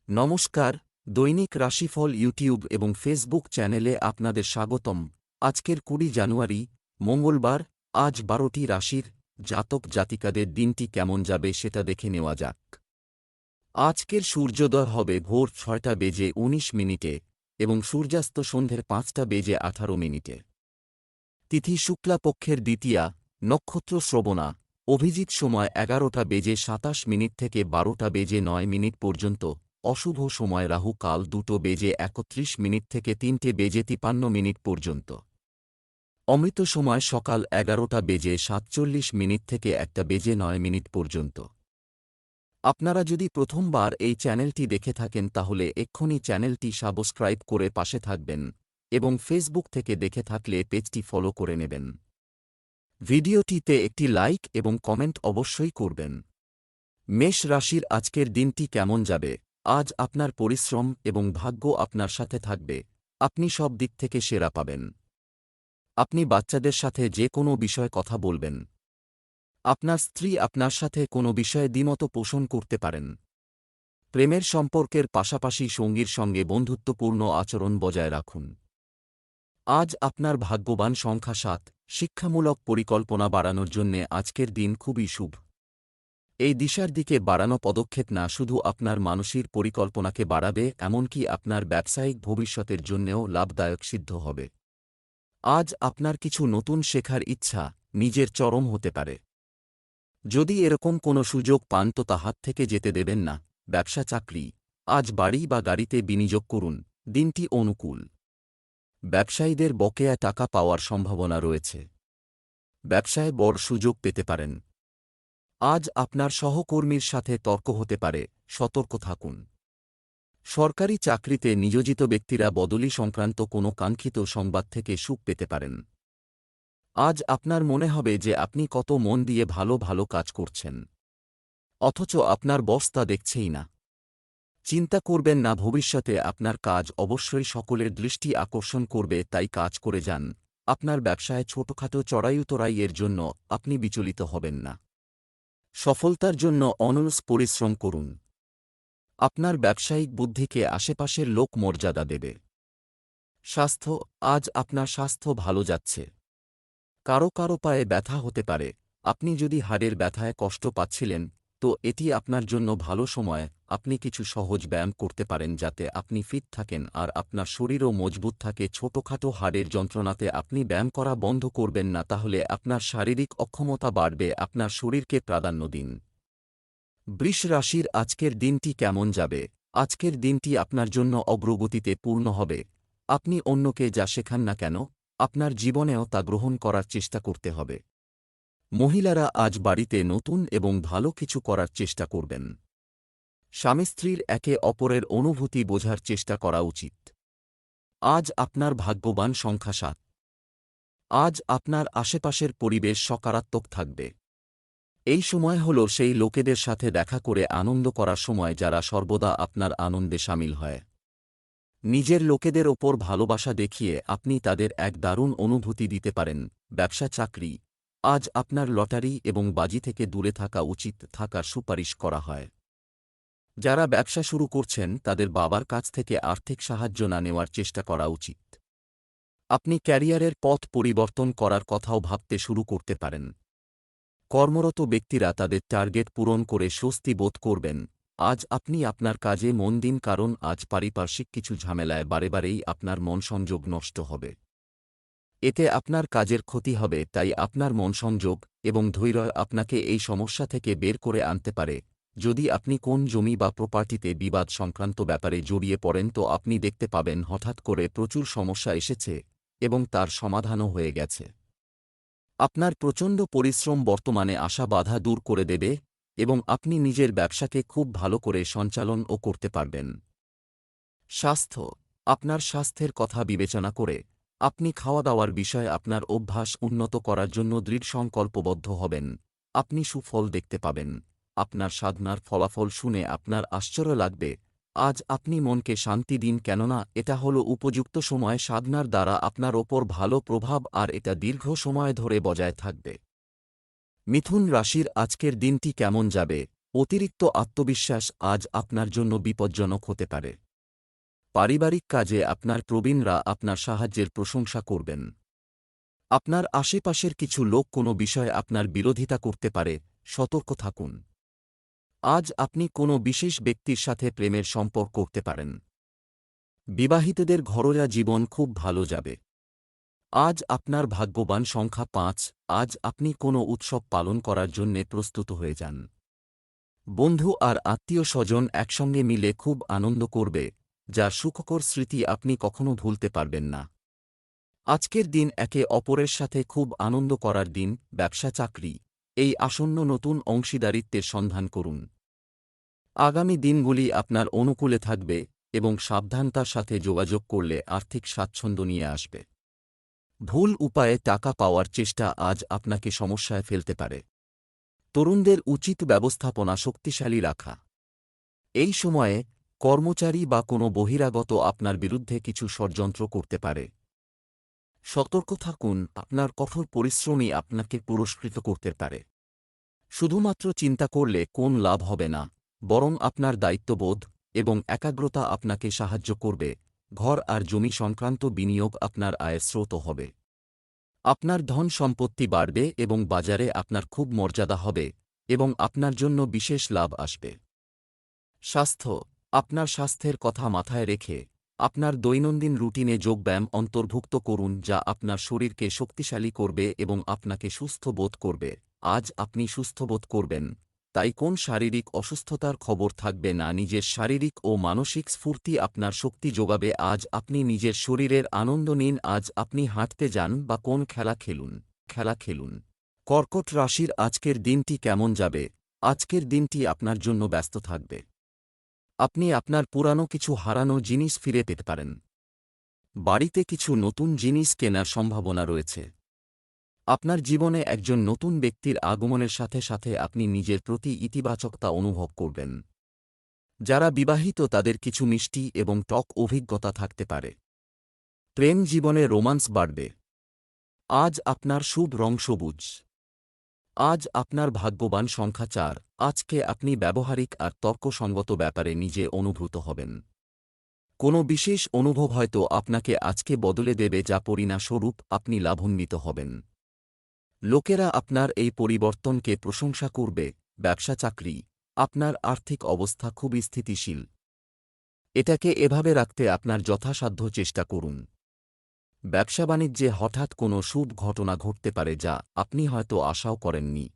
নমস্কার, দৈনিক রাশিফল ইউটিউব এবং ফেসবুক চ্যানেলে আপনাদের স্বাগতম। আজকের ২০ জানুয়ারি, মঙ্গলবার। আজ ১২টি রাশির জাতক জাতিকাদের দিনটি কেমন যাবে সেটা দেখে নেওয়া যাক। আজকের সূর্যোদয় হবে ভোর ৬টা বেজে ১৯ মিনিটে এবং সূর্যাস্ত সন্ধ্যের ৫টা বেজে ১৮ মিনিটে। তিথি শুক্লাপক্ষের দ্বিতীয়া, নক্ষত্র শ্রবণা, অভিজিৎ সময় ১১টা বেজে ২৭ মিনিট থেকে ১২টা বেজে ৯ মিনিট পর্যন্ত। অশুভ সময় রাহু কাল ২টো বেজে ৩১ মিনিট থেকে ৩টে বেজে ৫৩ মিনিট পর্যন্ত। অমৃত সময় সকাল ১১টা বেজে ৪৭ মিনিট থেকে ১টা বেজে ৯ মিনিট পর্যন্ত। আপনারা যদি প্রথমবার এই চ্যানেলটি দেখে থাকেন তাহলে এক্ষুনি চ্যানেলটি সাবস্ক্রাইব করে পাশে থাকবেন এবং ফেসবুক থেকে দেখে থাকলে পেজটি ফলো করে নেবেন। ভিডিওটিতে একটি লাইক এবং কমেন্ট অবশ্যই করবেন। মেষ রাশির আজকের দিনটি কেমন যাবে? আজ আপনার পরিশ্রম এবং ভাগ্য আপনার সাথে থাকবে, আপনি সব দিক থেকে সেরা পাবেন। আপনি বাচ্চাদের সাথে যে কোনো বিষয়ে কথা বলবেন। আপনার স্ত্রী আপনার সাথে কোনো বিষয়ে দ্বিমত পোষণ করতে পারেন। প্রেমের সম্পর্কের পাশাপাশি সঙ্গীর সঙ্গে বন্ধুত্বপূর্ণ আচরণ বজায় রাখুন। আজ আপনার ভাগ্যবান সংখ্যা ৭। শিক্ষামূলক পরিকল্পনা বাড়ানোর জন্যে আজকের দিন খুবই শুভ। এই দিশার দিকে বাড়ানো পদক্ষেপ না শুধু আপনার মানসিক পরিকল্পনাকে বাড়াবে, এমনকি আপনার ব্যবসায়িক ভবিষ্যতের জন্যেও লাভদায়ক সিদ্ধ হবে। আজ আপনার কিছু নতুন শেখার ইচ্ছা নিজের চরম হতে পারে। যদি এরকম কোনো সুযোগ পান তো তা হাত থেকে যেতে দেবেন না। ব্যবসা চাকরি, আজ বাড়ি বা গাড়িতে বিনিয়োগ করুন, দিনটি অনুকূল। ব্যবসায়ীদের বকেয়া টাকা পাওয়ার সম্ভাবনা রয়েছে। ব্যবসায় বড় সুযোগ পেতে পারেন। আজ আপনার সহকর্মীর সাথে তর্ক হতে পারে, সতর্ক থাকুন। সরকারি চাকরিতে নিয়োজিত ব্যক্তিরা বদলি সংক্রান্ত কোনো কাঙ্ক্ষিত সংবাদ থেকে সুখ পেতে পারেন। আজ আপনার মনে হবে যে আপনি কত মন দিয়ে ভালো ভালো কাজ করছেন, অথচ আপনার বস তা দেখছেই না। চিন্তা করবেন না, ভবিষ্যতে আপনার কাজ অবশ্যই সকলের দৃষ্টি আকর্ষণ করবে, তাই কাজ করে যান। আপনার ব্যবসায় ছোটখাটো চড়াই-উতরাইয়ের জন্য আপনি বিচলিত হবেন না। সফলতার জন্য অনলস পরিশ্রম করুন। আপনার ব্যবসায়িক বুদ্ধিকে আশেপাশের লোক মর্যাদা দেবে। স্বাস্থ্য, আজ আপনার স্বাস্থ্য ভালো যাচ্ছে। কারো কারো পায়ে ব্যথা হতে পারে। আপনি যদি হাড়ের ব্যথায় কষ্ট পাচ্ছিলেন তো এটি আপনার জন্য ভালো সময়। আপনি কিছু সহজ ব্যায়াম করতে পারেন যাতে আপনি ফিট থাকেন আর আপনার শরীরও মজবুত থাকে। ছোটখাটো হাড়ের যন্ত্রণাতে আপনি ব্যায়াম করা বন্ধ করবেন না, তাহলে আপনার শারীরিক অক্ষমতা বাড়বে। আপনার শরীরকে প্রাধান্য দিন। বৃষ রাশির আজকের দিনটি কেমন যাবে? আজকের দিনটি আপনার জন্য অগ্রগতিতে পূর্ণ হবে। আপনি অন্যকে যা শেখান না কেন, আপনার জীবনেও তা গ্রহণ করার চেষ্টা করতে হবে। মহিলারা আজ বাড়িতে নতুন এবং ভালো কিছু করার চেষ্টা করবেন। স্বামী স্ত্রীর একে অপরের অনুভূতি বোঝার চেষ্টা করা উচিত। আজ আপনার ভাগ্যবান সংখ্যা ৭। আজ আপনার আশেপাশের পরিবেশ সকারাত্মক থাকবে। এই সময় হল সেই লোকেদের সাথে দেখা করে আনন্দ করার সময় যারা সর্বদা আপনার আনন্দে সামিল হয়। নিজের লোকেদের ওপর ভালোবাসা দেখিয়ে আপনি তাদের এক দারুণ অনুভূতি দিতে পারেন। ব্যবসা চাকরি, আজ আপনার লটারি এবং বাজি থেকে দূরে থাকা উচিত থাকার সুপারিশ করা হয়। যারা ব্যবসা শুরু করছেন তাদের বাবার কাছ থেকে আর্থিক সাহায্য না নেওয়ার চেষ্টা করা উচিত। আপনি ক্যারিয়ারের পথ পরিবর্তন করার কথাও ভাবতে শুরু করতে পারেন। কর্মরত ব্যক্তিরা তাদের টার্গেট পূরণ করে স্বস্তি বোধ করবেন। আজ আপনি আপনার কাজে মন দিন, কারণ আজ পারিপার্শ্বিক কিছু ঝামেলায় বারেবারেই আপনার মন সংযোগ নষ্ট হবে। এতে আপনার কাজের ক্ষতি হবে, তাই আপনার মন সংযোগ এবং ধৈর্য আপনাকে এই সমস্যা থেকে বের করে আনতে পারে। যদি আপনি কোন জমি বা প্রপার্টিতে বিবাদ সংক্রান্ত ব্যাপারে জড়িয়ে পড়েন তো আপনি দেখতে পাবেন হঠাৎ করে প্রচুর সমস্যা এসেছে এবং তার সমাধানও হয়ে গেছে। আপনার প্রচণ্ড পরিশ্রম বর্তমানে আশা বাধা দূর করে দেবে এবং আপনি নিজের ব্যবসাকে খুব ভালো করে সঞ্চালনও করতে পারবেন। স্বাস্থ্য, আপনার স্বাস্থ্যের কথা বিবেচনা করে আপনি খাওয়া দাওয়ার বিষয়ে আপনার অভ্যাস উন্নত করার জন্য দৃঢ় সংকল্পবদ্ধ হবেন। আপনি সুফল দেখতে পাবেন। আপনার সাধনার ফলাফল শুনে আপনার আশ্চর্য লাগবে। আজ আপনি মনকে শান্তি দিন, কেননা এটা হলো উপযুক্ত সময়। সাধনার দ্বারা আপনার ওপর ভালো প্রভাব আর এটা দীর্ঘ সময় ধরে বজায় থাকবে। মিথুন রাশির আজকের দিনটি কেমন যাবে? অতিরিক্ত আত্মবিশ্বাস আজ আপনার জন্য বিপজ্জনক হতে পারে। পারিবারিক কাজে আপনার প্রবীণরা আপনার সাহায্যের প্রশংসা করবেন। আপনার আশেপাশের কিছু লোক কোনো বিষয়ে আপনার বিরোধিতা করতে পারে, সতর্ক থাকুন। আজ আপনি কোনো বিশেষ ব্যক্তির সাথে প্রেমের সম্পর্ক করতে পারেন। বিবাহিতদের ঘরোয়া জীবন খুব ভালো যাবে। আজ আপনার ভাগ্যবান সংখ্যা ৫। আজ আপনি কোনো উৎসব পালন করার জন্যে প্রস্তুত হয়ে যান। বন্ধু আর আত্মীয় স্বজন একসঙ্গে মিলে খুব আনন্দ করবে, যার সুখকর স্মৃতি আপনি কখনো ভুলতে পারবেন না। আজকের দিন একে অপরের সাথে খুব আনন্দ করার দিন। ব্যবসা চাকরি, এই আসন্ন নতুন অংশীদারিত্বের সন্ধান করুন। আগামী দিনগুলি আপনার অনুকূলে থাকবে এবং সাবধানতার সাথে যোগাযোগ করলে আর্থিক স্বাচ্ছন্দ্য নিয়ে আসবে। ভুল উপায়ে টাকা পাওয়ার চেষ্টা আজ আপনাকে সমস্যায় ফেলতে পারে। তরুণদের উচিত ব্যবস্থাপনা শক্তিশালী রাখা। এই সময়ে কর্মচারী বা কোনো বহিরাগত আপনার বিরুদ্ধে কিছু ষড়যন্ত্র করতে পারে। সতর্ক থাকুন, আপনার কঠোর পরিশ্রমই আপনাকে পুরস্কৃত করতে পারে। শুধুমাত্র চিন্তা করলে কোন লাভ হবে না, বরং আপনার দায়িত্ববোধ এবং একাগ্রতা আপনাকে সাহায্য করবে। ঘর আর জমি সংক্রান্ত বিনিয়োগ আপনার আয়ের স্রোত হবে। আপনার ধন সম্পত্তি বাড়বে এবং বাজারে আপনার খুব মর্যাদা হবে এবং আপনার জন্য বিশেষ লাভ আসবে। স্বাস্থ্য, আপনার স্বাস্থ্যের কথা মাথায় রেখে আপনার দৈনন্দিন রুটিনে যোগব্যায়াম অন্তর্ভুক্ত করুন, যা আপনার শরীরকে শক্তিশালী করবে এবং আপনাকে সুস্থ বোধ করবে। আজ আপনি সুস্থ বোধ করবেন, তাই কোন শারীরিক অসুস্থতার খবর থাকবে না। নিজের শারীরিক ও মানসিক স্ফূর্তি আপনার শক্তি যোগাবে। আজ আপনি নিজের শরীরের আনন্দ নিন। আজ আপনি হাঁটতে যান বা কোন খেলা খেলুন। কর্কট রাশির আজকের দিনটি কেমন যাবে? আজকের দিনটি আপনার জন্য ব্যস্ত থাকবে। আপনি আপনার পুরানো কিছু হারানো জিনিস ফিরে পেতে পারেন। বাড়িতে কিছু নতুন জিনিস কেনার সম্ভাবনা রয়েছে। আপনার জীবনে একজন নতুন ব্যক্তির আগমনের সাথে সাথে আপনি নিজের প্রতি ইতিবাচকতা অনুভব করবেন। যারা বিবাহিত তাদের কিছু মিষ্টি এবং টক অভিজ্ঞতা থাকতে পারে। প্রেম জীবনে রোমান্স বাড়বে। আজ আপনার শুভ রং সবুজ। আজ আপনার ভাগ্যবান সংখ্যা ৪। আজকে আপনি ব্যবহারিক আর তর্কসঙ্গত ব্যাপারে নিজে অনুভূত হবেন। কোনো বিশেষ অনুভব হয়তো আপনাকে আজকে বদলে দেবে, যা পরিণামস্বরূপ আপনি লাভান্বিত হবেন। লোকেরা আপনার এই পরিবর্তনকে প্রশংসা করবে। ব্যবসা চাকরি, আপনার আর্থিক অবস্থা খুবই স্থিতিশীল। এটাকে এভাবে রাখতে আপনার যথাসাধ্য চেষ্টা করুন। ব্যবসা বাণিজ্যে হঠাৎ কোনো শুভ ঘটনা ঘটতে পারে, যা আপনি হয়তো আশাও করেননি।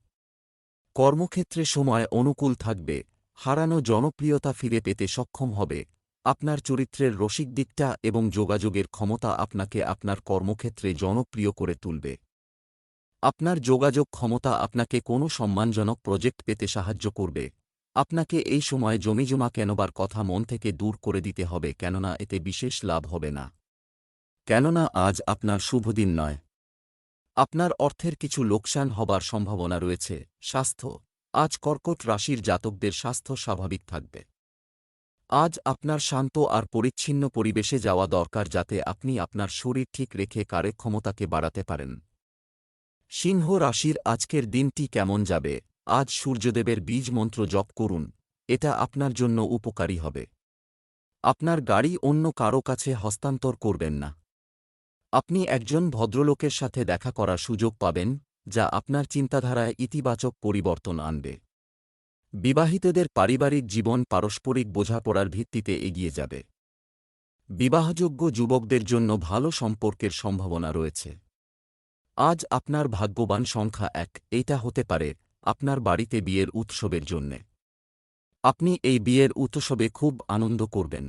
কর্মক্ষেত্রে সময় অনুকূল থাকবে। হারানো জনপ্রিয়তা ফিরে পেতে সক্ষম হবে। আপনার চরিত্রের রসিক দিকটা এবং যোগাযোগের ক্ষমতা আপনাকে আপনার কর্মক্ষেত্রে জনপ্রিয় করে তুলবে। আপনার যোগাযোগ ক্ষমতা আপনাকে কোনো সম্মানজনক প্রজেক্ট পেতে সাহায্য করবে। আপনাকে এই সময় জমিজমা কেনবার কথা মন থেকে দূর করে দিতে হবে, কেননা এতে বিশেষ লাভ হবে না। কেননা আজ আপনার শুভ দিন নয়। আপনার অর্থের কিছু লোকসান হবার সম্ভাবনা রয়েছে। স্বাস্থ্য, আজ কর্কট রাশির জাতকদের স্বাস্থ্য স্বাভাবিক থাকবে। আজ আপনার শান্ত আর পরিচ্ছন্ন পরিবেশে যাওয়া দরকার, যাতে আপনি আপনার শরীর ঠিক রেখে কার্যক্ষমতাকে বাড়াতে পারেন। সিংহ রাশির আজকের দিনটি কেমন যাবে? আজ সূর্যদেবের বীজ মন্ত্র জপ করুন, এটা আপনার জন্য উপকারী হবে। আপনার গাড়ি অন্য কারো কাছে হস্তান্তর করবেন না। আপনি একজন ভদ্রলোকের সাথে দেখা করার সুযোগ পাবেন, যা আপনার চিন্তাধারায় ইতিবাচক পরিবর্তন আনবে। বিবাহিতদের পারিবারিক জীবন পারস্পরিক বোঝাপড়ার ভিত্তিতে এগিয়ে যাবে। বিবাহযোগ্য যুবকদের জন্য ভালো সম্পর্কের সম্ভাবনা রয়েছে। আজ আপনার ভাগ্যবান সংখ্যা ১। এইটা হতে পারে আপনার বাড়িতে বিয়ের উৎসবের জন্যে। আপনি এই বিয়ের উৎসবে খুব আনন্দ করবেন।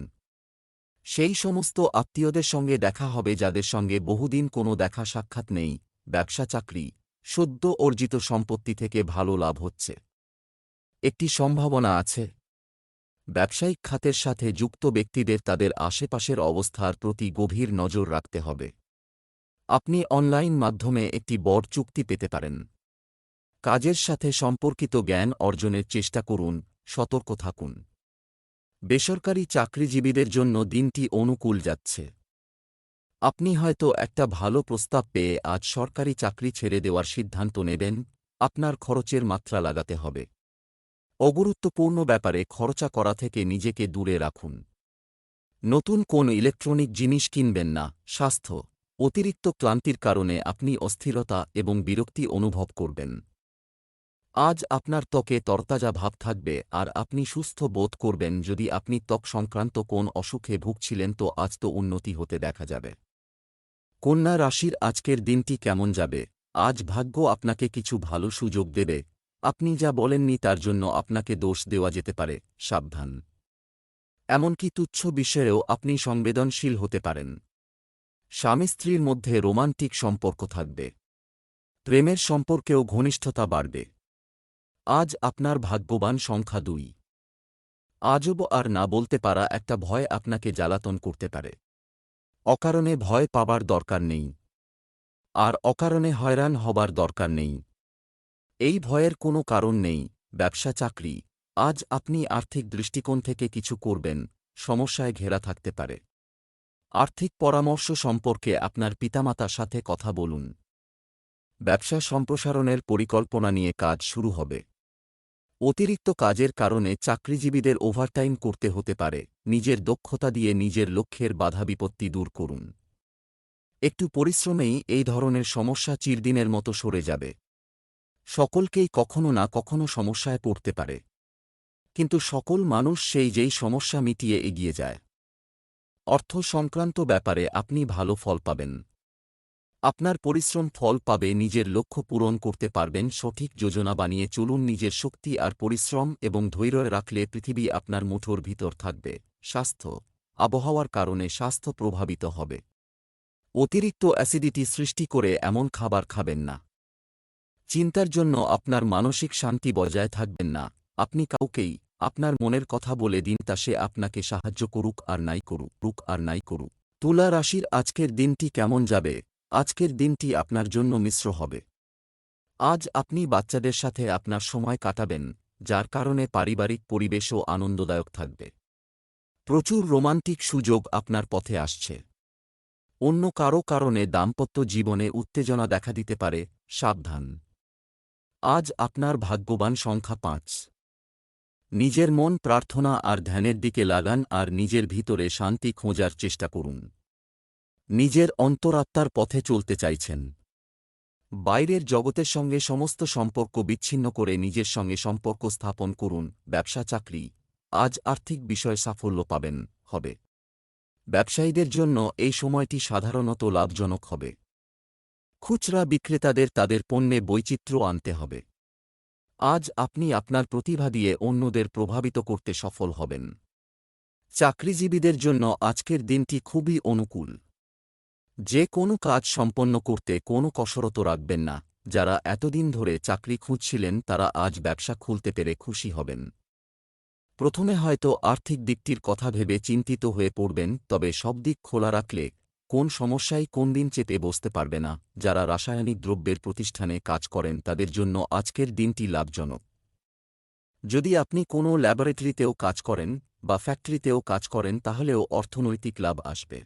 সেই সমস্ত আত্মীয়দের সঙ্গে দেখা হবে যাদের সঙ্গে বহুদিন কোনো দেখা সাক্ষাৎ নেই। ব্যবসা চাকরি, সদ্য অর্জিত সম্পত্তি থেকে ভালো লাভ হচ্ছে। একটি সম্ভাবনা আছে। ব্যবসায়িক খাতের সাথে যুক্ত ব্যক্তিদের তাদের আশেপাশের অবস্থার প্রতি গভীর নজর রাখতে হবে। আপনি অনলাইন মাধ্যমে একটি বড় চুক্তি পেতে পারেন। কাজের সাথে সম্পর্কিত জ্ঞান অর্জনের চেষ্টা করুন, সতর্ক থাকুন। বেসরকারি চাকরিজীবীদের জন্য দিনটি অনুকূল যাচ্ছে। আপনি হয়তো একটা ভালো প্রস্তাব পেয়ে আজ সরকারি চাকরি ছেড়ে দেওয়ার সিদ্ধান্ত নেবেন। আপনার খরচের মাত্রা লাগাতে হবে। অগুরুত্বপূর্ণ ব্যাপারে খরচা করা থেকে নিজেকে দূরে রাখুন। নতুন কোন ইলেকট্রনিক জিনিস কিনবেন না। স্বাস্থ্য, অতিরিক্ত ক্লান্তির কারণে আপনি অস্থিরতা এবং বিরক্তি অনুভব করবেন। আজ আপনার ত্বকে তরতাজা ভাব থাকবে আর আপনি সুস্থ বোধ করবেন। যদি আপনি ত্বক সংক্রান্ত কোন অসুখে ভুগছিলেন তো আজ তো উন্নতি হতে দেখা যাবে। কন্যা রাশির আজকের দিনটি কেমন যাবে? আজ ভাগ্য আপনাকে কিছু ভালো সুযোগ দেবে। আপনি যা বলেননি তার জন্য আপনাকে দোষ দেওয়া যেতে পারে, সাবধান। এমনকি তুচ্ছ বিষয়েও আপনি সংবেদনশীল হতে পারেন। স্বামী স্ত্রীর মধ্যে রোমান্টিক সম্পর্ক থাকবে। প্রেমের সম্পর্কেও ঘনিষ্ঠতা বাড়বে। আজ আপনার ভাগ্যবান সংখ্যা 2। আজব আর না বলতে পারা একটা ভয় আপনাকে জ্বালাতন করতে পারে। অকারণে ভয় পাবার দরকার নেই। আর অকারণে হয়রান হবার দরকার নেই। এই ভয়ের কোনো কারণ নেই। ব্যবসা চাকরি, আজ আপনি আর্থিক দৃষ্টিকোণ থেকে কিছু করবেন, সমস্যায় ঘেরা থাকতে পারে। আর্থিক পরামর্শ সম্পর্কে আপনার পিতামাতার সাথে কথা বলুন। ব্যবসা সম্প্রসারণের পরিকল্পনা নিয়ে কাজ শুরু হবে। অতিরিক্ত কাজের কারণে চাকরিজীবীদের ওভারটাইম করতে হতে পারে। নিজের দক্ষতা দিয়ে নিজের লক্ষ্যের বাধা বিপত্তি দূর করুন। একটু পরিশ্রমেই এই ধরনের সমস্যা চিরদিনের মতো সরে যাবে। সকলকেই কখনো না কখনো সমস্যায় পড়তে পারে, কিন্তু সকল মানুষ যেই সমস্যা মিটিয়ে এগিয়ে যায়। অর্থ সংক্রান্ত ব্যাপারে আপনি ভালো ফল পাবেন। আপনার পরিশ্রম ফল পাবে। নিজের লক্ষ্য পূরণ করতে পারবেন। সঠিক যোজনা বানিয়ে চলুন। নিজের শক্তি আর পরিশ্রম এবং ধৈর্য রাখলে পৃথিবী আপনার মুঠোর ভিতর থাকবে। স্বাস্থ্য, আবহাওয়ার কারণে স্বাস্থ্য প্রভাবিত হবে। অতিরিক্ত অ্যাসিডিটি সৃষ্টি করে এমন খাবার খাবেন না। চিন্তার জন্য আপনার মানসিক শান্তি বজায় থাকবেন না। আপনি কাউকেই আপনার মনের কথা বলে দিন, তা সে আপনাকে সাহায্য করুক আর নাই করুক। তুলা রাশির আজকের দিনটি কেমন যাবে? আজকের দিনটি আপনার জন্য মিশ্র হবে। আজ আপনি বাচ্চাদের সাথে আপনার সময় কাটাবেন, যার কারণে পারিবারিক পরিবেশও আনন্দদায়ক থাকবে। প্রচুর রোমান্টিক সুযোগ আপনার পথে আসছে। অন্য কারও কারণে দাম্পত্য জীবনে উত্তেজনা দেখা দিতে পারে, সাবধান। আজ আপনার ভাগ্যবান সংখ্যা 5। নিজের মন প্রার্থনা আর ধ্যানের দিকে লাগান আর নিজের ভিতরে শান্তি খোঁজার চেষ্টা করুন। নিজের অন্তরাত্মার পথে চলতে চাইছেন। বাইরের জগতের সঙ্গে সমস্ত সম্পর্ক বিচ্ছিন্ন করে নিজের সঙ্গে সম্পর্ক স্থাপন করুন। ব্যবসা চাকরি, আজ আর্থিক বিষয়ে সাফল্য পাবেন হবে। ব্যবসায়ীদের জন্য এই সময়টি সাধারণত লাভজনক হবে। খুচরা বিক্রেতাদের তাদের পণ্যে বৈচিত্র্য আনতে হবে। আজ আপনি আপনার প্রতিভা দিয়ে অন্যদের প্রভাবিত করতে সফল হবেন। চাকরিজীবীদের জন্য আজকের দিনটি খুবই অনুকূল। যে কোনো কাজ সম্পন্ন করতে কোনো কসরত রাখবেন না। যারা এতদিন ধরে চাকরি খুঁজছিলেন তারা আজ ব্যবসা খুলতে পেরে খুশি হবেন। প্রথমে হয়তো আর্থিক দিকটির কথা ভেবে চিন্তিত হয়ে পড়বেন, তবে সব দিক খোলা রাখলে কোন সমস্যায় কোন দিন চেপে বসতে পারবে না। যারা রাসায়নিক দ্রব্যের প্রতিষ্ঠানে কাজ করেন তাদের জন্য আজকের দিনটি লাভজনক। যদি আপনি কোনো ল্যাবরেটরিতেও কাজ করেন বা ফ্যাক্টরিতেও কাজ করেন তাহলেও অর্থনৈতিক লাভ আসবে।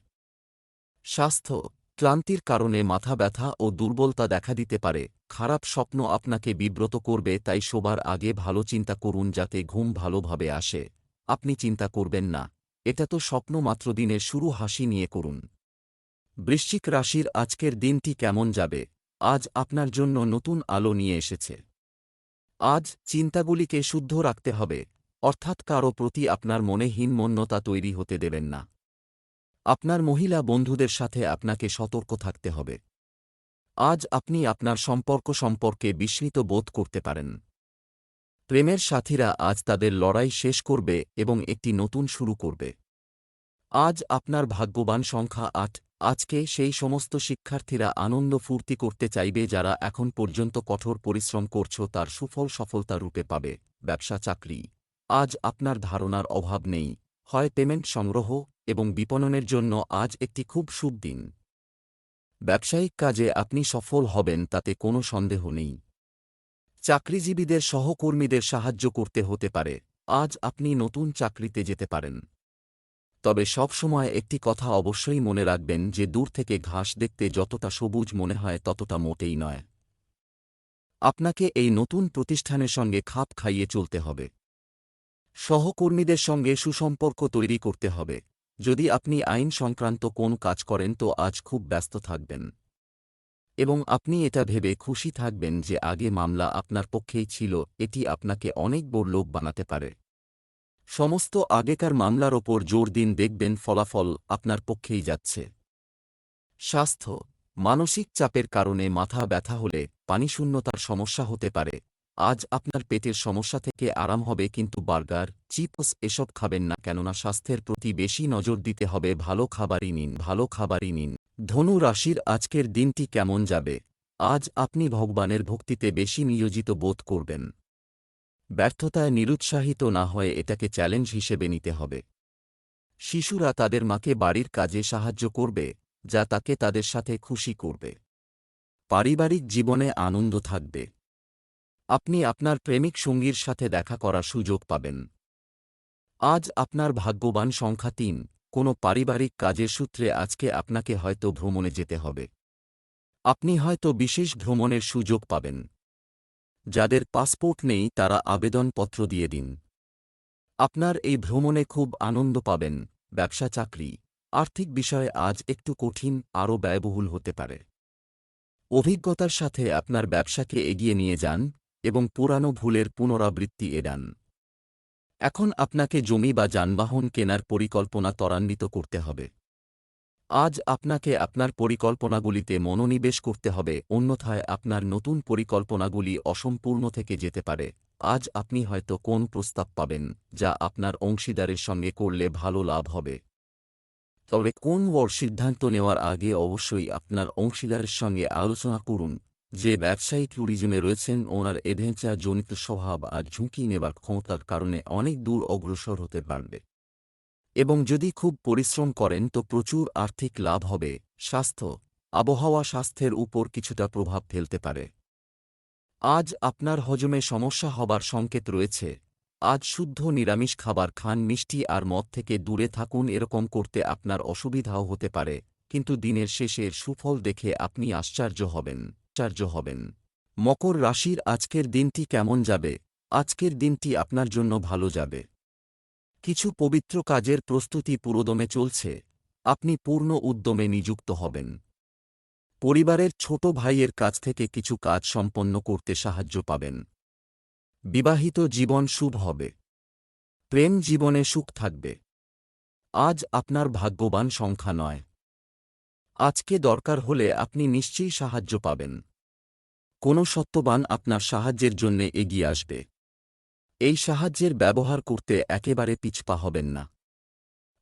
স্বাস্থ্য, ক্লান্তির কারণে মাথা ব্যথা ও দুর্বলতা দেখা দিতে পারে। খারাপ স্বপ্ন আপনাকে বিব্রত করবে, তাই শোবার আগে ভালো চিন্তা করুন যাতে ঘুম ভালোভাবে আসে। আপনি চিন্তা করবেন না, এটা তো স্বপ্ন মাত্র। দিনের শুরু হাসি নিয়ে করুন। বৃশ্চিক রাশির আজকের দিনটি কেমন যাবে? আজ আপনার জন্য নতুন আলো নিয়ে এসেছে। আজ চিন্তাগুলিকে শুদ্ধ রাখতে হবে, অর্থাৎ কারও প্রতি আপনার মনে হীনমন্যতা তৈরি হতে দেবেন না। আপনার মহিলা বন্ধুদের সাথে আপনাকে সতর্ক থাকতে হবে। আজ আপনি আপনার সম্পর্ক সম্পর্কে বিস্মিত বোধ করতে পারেন। প্রেমের সাথীরা আজ তাদের লড়াই শেষ করবে এবং একটি নতুন শুরু করবে। আজ আপনার ভাগ্যবান সংখ্যা 8। আজকে সেই সমস্ত শিক্ষার্থীরা আনন্দ ফুর্তি করতে চাইবে যারা এখন পর্যন্ত কঠোর পরিশ্রম করছ তার সুফল সফলতা রূপে পাবে। ব্যবসা চাকরি, আজ আপনার ধারণার অভাব নেই। হয় পেমেন্ট সংগ্রহ এবং বিপণনের জন্য আজ একটি খুব শুভ দিন। ব্যবসায়িক কাজে আপনি সফল হবেন, তাতে কোনো সন্দেহ নেই। চাকরিজীবীদের সহকর্মীদের সাহায্য করতে হতে পারে। আজ আপনি নতুন চাকরিতে যেতে পারেন। তবে সব সময় একটি কথা অবশ্যই মনে রাখবেন যে দূর থেকে ঘাস দেখতে যতটা সবুজ মনে হয় ততটা মোটেই নয়। আপনাকে এই নতুন প্রতিষ্ঠানের সঙ্গে খাপ খাইয়ে চলতে হবে। সহকর্মীদের সঙ্গে সুসম্পর্ক তৈরি করতে হবে। যদি আপনি আইন সংক্রান্ত কোন কাজ করেন তো আজ খুব ব্যস্ত থাকবেন এবং আপনি এটা ভেবে খুশি থাকবেন যে আগে মামলা আপনার পক্ষেই ছিল, এটি আপনাকে অনেক বড় লোক বানাতে পারে। সমস্ত আগেকার মামলার ওপর জোর দিন, দেখবেন ফলাফল আপনার পক্ষেই যাচ্ছে। স্বাস্থ্য, মানসিক চাপের কারণে মাথা ব্যথা হলে পানিশূন্যতার সমস্যা হতে পারে। আজ আপনার পেটের সমস্যা থেকে আরাম হবে, কিন্তু বার্গার, চিপস এসব খাবেন না, কেননা স্বাস্থ্যের প্রতি বেশি নজর দিতে হবে। ভালো খাবারই নিন, ভালো খাবারই নিন। ধনু রাশির আজকের দিনটি কেমন যাবে? আজ আপনি ভগবানের ভক্তিতে বেশি নিয়োজিত বোধ করবেন। ব্যর্থতায় নিরুৎসাহিত না হয়ে এটাকে চ্যালেঞ্জ হিসেবে নিতে হবে। শিশুরা তাদের মাকে বাড়ির কাজে সাহায্য করবে, যা তাকে তাদের সাথে খুশি করবে। পারিবারিক জীবনে আনন্দ থাকবে। আপনি আপনার প্রেমিক সঙ্গীর সাথে দেখা করার সুযোগ পাবেন। আজ আপনার ভাগ্যবান সংখ্যা ৩। কোনো পারিবারিক কাজের সূত্রে আজকে আপনাকে হয়তো ভ্রমণে যেতে হবে। আপনি হয়তো বিশেষ ভ্রমণের সুযোগ পাবেন। যাদের পাসপোর্ট নেই তারা আবেদনপত্র দিয়ে দিন। আপনার এই ভ্রমণে খুব আনন্দ পাবেন। ব্যবসা, চাকরি, আর্থিক বিষয়ে আজ একটু কঠিন, আরও ব্যয়বহুল হতে পারে। অভিজ্ঞতার সাথে আপনার ব্যবসাকে এগিয়ে নিয়ে যান এবং পুরানো ভুলের পুনরাবৃত্তি এড়ান। এখন আপনাকে জমি বা যানবাহন কেনার পরিকল্পনা ত্বরান্বিত করতে হবে। আজ আপনাকে আপনার পরিকল্পনাগুলিতে মনোনিবেশ করতে হবে, অন্যথায় আপনার নতুন পরিকল্পনাগুলি অসম্পূর্ণ থেকে যেতে পারে। আজ আপনি হয়তো কোন প্রস্তাব পাবেন যা আপনার অংশীদারের সঙ্গে করলে ভালো লাভ হবে। তবে কোন বড় সিদ্ধান্ত নেওয়ার আগে অবশ্যই আপনার অংশীদারের সঙ্গে আলোচনা করুন। যে ব্যবসায়ী ট্যুরিজমে রয়েছেন ওনার অ্যাডভেঞ্চার জনিত স্বভাব আর ঝুঁকি নেবার ক্ষমতার কারণে অনেক দূর অগ্রসর হতে পারবে এবং যদি খুব পরিশ্রম করেন তো প্রচুর আর্থিক লাভ হবে। স্বাস্থ্য, আবহাওয়া স্বাস্থ্যের উপর কিছুটা প্রভাব ফেলতে পারে। আজ আপনার হজমে সমস্যা হবার সংকেত রয়েছে। আজ শুদ্ধ নিরামিষ খাবার খান, মিষ্টি আর মদ থেকে দূরে থাকুন। এরকম করতে আপনার অসুবিধাও হতে পারে, কিন্তু দিনের শেষের সুফল দেখে আপনি আশ্চর্য হবেন। মকর রাশির আজকের দিনটি কেমন যাবে? আজকের দিনটি আপনার জন্য ভালো যাবে। কিছু পবিত্র কাজের প্রস্তুতি পুরোদমে চলছে। আপনি পূর্ণ উদ্যমে নিযুক্ত হবেন। পরিবারের ছোট ভাইয়ের কাছ থেকে কিছু কাজ সম্পন্ন করতে সাহায্য পাবেন। বিবাহিত জীবন শুভ হবে। প্রেম জীবনে সুখ থাকবে। আজ আপনার ভাগ্যবান সংখ্যা ৯। আজকে দরকার হলে আপনি নিশ্চয়ই সাহায্য পাবেন। কোনো সত্যবান আপনার সাহায্যের জন্যে এগিয়ে আসবে। এই সাহায্যের ব্যবহার করতে একেবারে পিছপা হবেন না।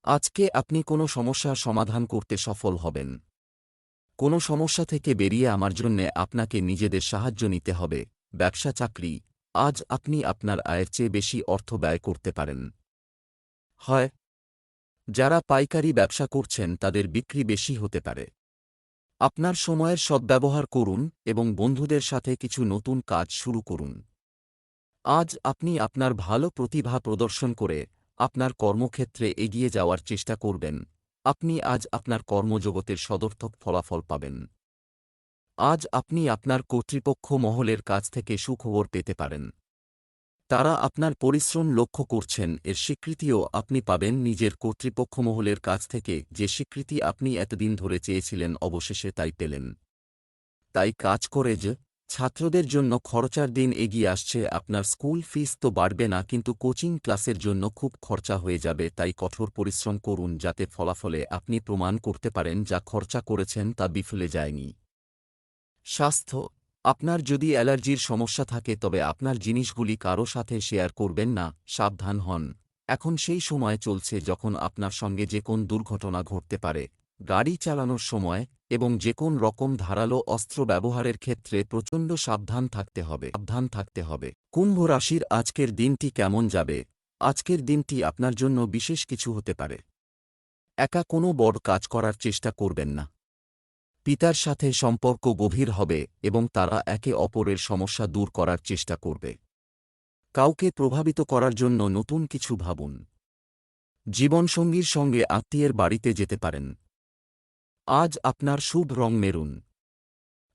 আজকে আপনি কোনো সমস্যার সমাধান করতে সফল হবেন। কোনো সমস্যা থেকে বেরিয়ে আমার জন্যে আপনাকে নিজেদের সাহায্য নিতে হবে। ব্যবসা, চাকরি, আজ আপনি আপনার আয়ের চেয়ে বেশি অর্থ ব্যয় করতে পারেন। হয় যারা পাইকারি ব্যবসা করছেন তাদের বিক্রি বেশি হতে পারে। আপনার সময়ের সদ্ব্যবহার করুন এবং বন্ধুদের সাথে কিছু নতুন কাজ শুরু করুন। আজ আপনি আপনার ভালো প্রতিভা প্রদর্শন করে আপনার কর্মক্ষেত্রে এগিয়ে যাওয়ার চেষ্টা করবেন। আপনি আজ আপনার কর্মজগতের সদর্থক ফলাফল পাবেন। আজ আপনি আপনার কর্তৃপক্ষ মহলের কাছ থেকে সুখবর পেতে পারেন। তারা আপনার পরিশ্রম লক্ষ্য করছেন, এর স্বীকৃতিও আপনি পাবেন। নিজের কর্তৃপক্ষ মহলের কাছ থেকে যে স্বীকৃতি আপনি এতদিন ধরে চেয়েছিলেন অবশেষে তাই পেলেন। তাই কাজ করে ছাত্রদের জন্য খরচার দিন এগিয়ে আসছে। আপনার স্কুল ফিস তো বাড়বে না, কিন্তু কোচিং ক্লাসের জন্য খুব খরচা হয়ে যাবে। তাই কঠোর পরিশ্রম করুন যাতে ফলাফলে আপনি প্রমাণ করতে পারেন যা খরচা করেছেন তা বিফলে যায়নি। স্বাস্থ্য, আপনার যদি অ্যালার্জির সমস্যা থাকে তবে আপনার জিনিসগুলি কারো সাথে শেয়ার করবেন না, সাবধান হন। এখন সেই সময় চলছে যখন আপনার সঙ্গে যে কোন দুর্ঘটনা ঘটতে পারে। গাড়ি চালানোর সময় এবং যে কোন রকম ধারালো অস্ত্র ব্যবহারের ক্ষেত্রে প্রচণ্ড সাবধান থাকতে হবে। কুম্ভ রাশির আজকের দিনটি কেমন যাবে? আজকের দিনটি আপনার জন্য বিশেষ কিছু হতে পারে। একা কোনো বড় কাজ করার চেষ্টা করবেন না। পিতার সাথে সম্পর্ক গভীর হবে এবং তারা একে অপরের সমস্যা দূর করার চেষ্টা করবে। কাউকে প্রভাবিত করার জন্য নতুন কিছু ভাবুন। জীবনসঙ্গীর সঙ্গে আত্মীয়ের বাড়িতে যেতে পারেন। আজ আপনার শুভ রং মেরুন।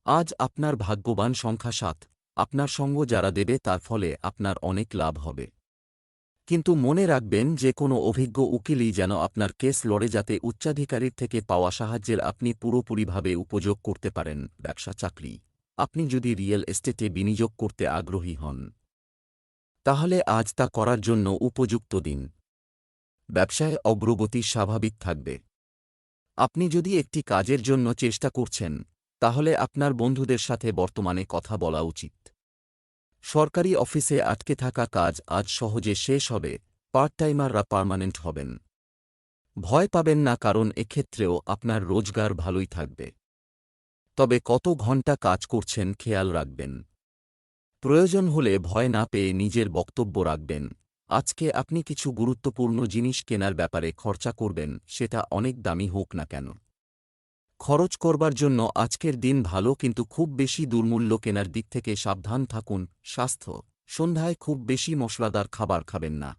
আজ আপনার ভাগ্যবান সংখ্যা ৭। আপনার সঙ্গ যারা দেবে তার ফলে আপনার অনেক লাভ হবে। কিন্তু মনে রাখবেন যে কোনো অভিজ্ঞ উকিলই যেন আপনার কেস লড়ে যাতে উচ্চাধিকারীর থেকে পাওয়া সাহায্যের আপনি পুরোপুরিভাবে উপযোগ করতে পারেন। ব্যবসা চাকরি, আপনি যদি রিয়েল এস্টেটে বিনিয়োগ করতে আগ্রহী হন তাহলে আজ তা করার জন্য উপযুক্ত দিন। ব্যবসায় অগ্রগতি স্বাভাবিক থাকবে। আপনি যদি একটি কাজের জন্য চেষ্টা করছেন তাহলে আপনার বন্ধুদের সাথে বর্তমানে কথা বলা উচিত। সরকারি অফিসে আটকে থাকা কাজ আজ সহজে শেষ হবে, পার্ট টাইমাররা পার্মানেন্ট হবেন। ভয় পাবেন না, কারণ এক্ষেত্রেও আপনার রোজগার ভালোই থাকবে। তবে কত ঘন্টা কাজ করছেন খেয়াল রাখবেন। প্রয়োজন হলে ভয় না পেয়ে নিজের বক্তব্য রাখবেন। আজকে আপনি কিছু গুরুত্বপূর্ণ জিনিস কেনার ব্যাপারে খরচা করবেন, সেটা অনেক দামি হোক না কেন। খরচ করবার জন্য আজকের দিন ভালো, কিন্তু খুব বেশি দুর্মূল্য কেনার দিক থেকে সাবধান থাকুন। স্বাস্থ্য, সন্ধ্যায় খুব বেশি মশলাদার খাবার খাবেন না,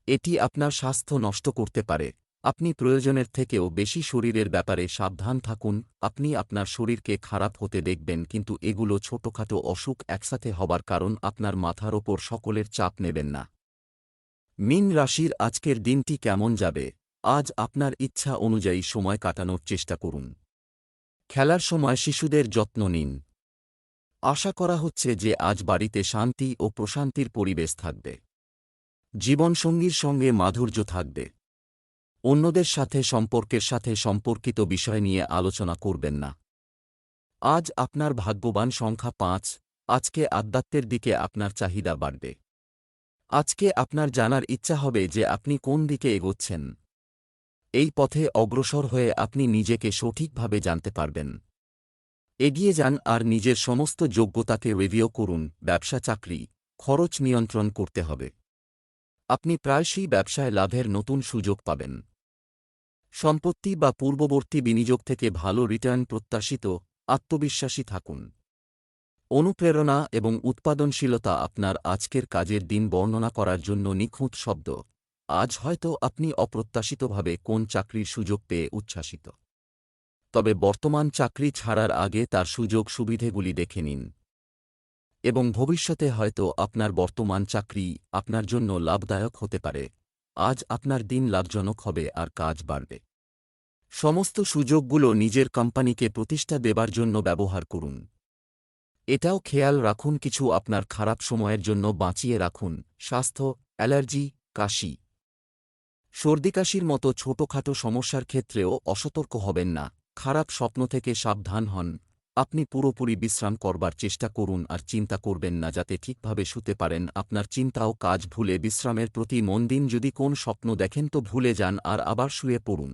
এটি আপনার স্বাস্থ্য নষ্ট করতে পারে। আপনি প্রয়োজনের থেকেও বেশি শরীরের ব্যাপারে সাবধান থাকুন। আপনি আপনার শরীরকে খারাপ হতে দেখবেন, কিন্তু এগুলো ছোটখাটো অসুখ একসাথে হবার কারণ। আপনার মাথার ওপর সকলের চাপ নেবেন না। মীন রাশির আজকের দিনটি কেমন যাবে? আজ আপনার ইচ্ছা অনুযায়ী সময় কাটানোর চেষ্টা করুন। খেলার সময় শিশুদের যত্ন নিন। আশা করা হচ্ছে যে আজ বাড়িতে শান্তি ও প্রশান্তির পরিবেশ থাকবে। জীবনসঙ্গীর সঙ্গে মাধুর্য থাকবে। অন্যদের সাথে সম্পর্কের সাথে সম্পর্কিত বিষয় নিয়ে আলোচনা করবেন না। আজ আপনার ভাগ্যবান সংখ্যা ৫। আজকে আধ্যাত্মের দিকে আপনার চাহিদা বাড়বে। আজকে আপনার জানার ইচ্ছা হবে যে আপনি কোন দিকে এগোচ্ছেন। এই পথে অগ্রসর হয়ে আপনি নিজেকে সঠিকভাবে জানতে পারবেন। এগিয়ে যান আর নিজের সমস্ত যোগ্যতাকে রিভিউ করুন। ব্যবসা চাকরি, খরচ নিয়ন্ত্রণ করতে হবে। আপনি প্রায়শই ব্যবসায় লাভের নতুন সুযোগ পাবেন। সম্পত্তি বা পূর্ববর্তী বিনিয়োগ থেকে ভালো রিটার্ন প্রত্যাশিত। আত্মবিশ্বাসী থাকুন। অনুপ্রেরণা এবং উৎপাদনশীলতা আপনার আজকের কাজের দিন বর্ণনা করার জন্য নিখুঁত শব্দ। আজ হয়তো আপনি অপ্রত্যাশিতভাবে কোন চাকরির সুযোগ পেয়ে উচ্ছ্বাসিত। তবে বর্তমান চাকরি ছাড়ার আগে তার সুযোগ সুবিধেগুলি দেখে নিন, এবং ভবিষ্যতে হয়তো আপনার বর্তমান চাকরি আপনার জন্য লাভদায়ক হতে পারে। আজ আপনার দিন লাভজনক হবে আর কাজ বাড়বে। সমস্ত সুযোগগুলো নিজের কোম্পানিকে প্রতিষ্ঠা দেবার জন্য ব্যবহার করুন। এটাও খেয়াল রাখুন কিছু আপনার খারাপ সময়ের জন্য বাঁচিয়ে রাখুন। স্বাস্থ্য, অ্যালার্জি, কাশি, সর্দিকাশির মতো ছোটখাটো সমস্যার ক্ষেত্রেও অসতর্ক হবেন না। খারাপ স্বপ্ন থেকে সাবধান হন। আপনি পুরোপুরি বিশ্রাম করবার চেষ্টা করুন আর চিন্তা করবেন না, যাতে ঠিকভাবে শুতে পারেন। আপনার চিন্তা ও কাজ ভুলে বিশ্রামের প্রতি মন দিন। যদি কোন স্বপ্ন দেখেন তো ভুলে যান আর আবার শুয়ে পড়ুন।